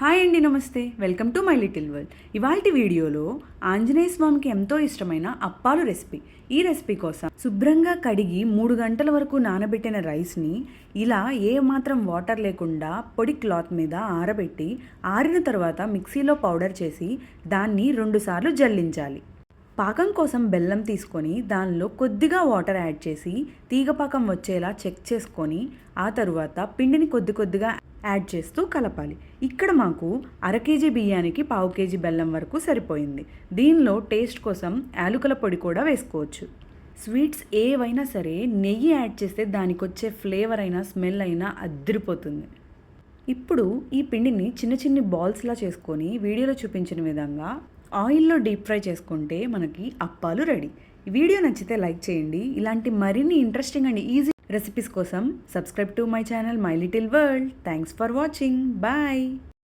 Hi అండి, నమస్తే. Welcome to my little world. ఇవాల్టి వీడియోలో ఆంజనేయ స్వామికి ఎంతో ఇష్టమైన అప్పాలు రెసిపీ. ఈ రెసిపీ కోసం శుభ్రంగా కడిగి 3 గంటల వరకు నానబెట్టిన రైస్ని ఇలా ఏ మాత్రం వాటర్ లేకుండా పొడి క్లాత్ మీద ఆరబెట్టి ఆరిన తర్వాత మిక్సీలో పౌడర్ చేసి దాన్ని 2 సార్లు జల్లించాలి. పాకం కోసం బెల్లం తీసుకొని దానిలో కొద్దిగా వాటర్ యాడ్ చేసి తీగపాకం వచ్చేలా చెక్ చేసుకొని ఆ తరువాత పిండిని కొద్దిగా యాడ్ చేస్తూ కలపాలి. ఇక్కడ మాకు 1/2 కేజీ బియ్యానికి 1/2 కేజీ బెల్లం వరకు సరిపోయింది. దీనిలో టేస్ట్ కోసం యాలకుల పొడి కూడా వేసుకోవచ్చు. స్వీట్స్ ఏవైనా సరే నెయ్యి యాడ్ చేస్తే దానికి వచ్చే ఫ్లేవర్ అయినా స్మెల్ అయినా అదిరిపోతుంది. ఇప్పుడు ఈ పిండిని చిన్న బాల్స్లా చేసుకొని వీడియోలో చూపించిన విధంగా ఆయిల్లో డీప్ ఫ్రై చేసుకుంటే మనకి అప్పాలు రెడీ. ఈ వీడియో నచ్చితే లైక్ చేయండి. ఇలాంటి మరిన్ని ఇంట్రెస్టింగ్ అండ్ ఈజీ రెసిపీస్ కోసం subscribe to my channel my little world. Thanks for watching. Bye.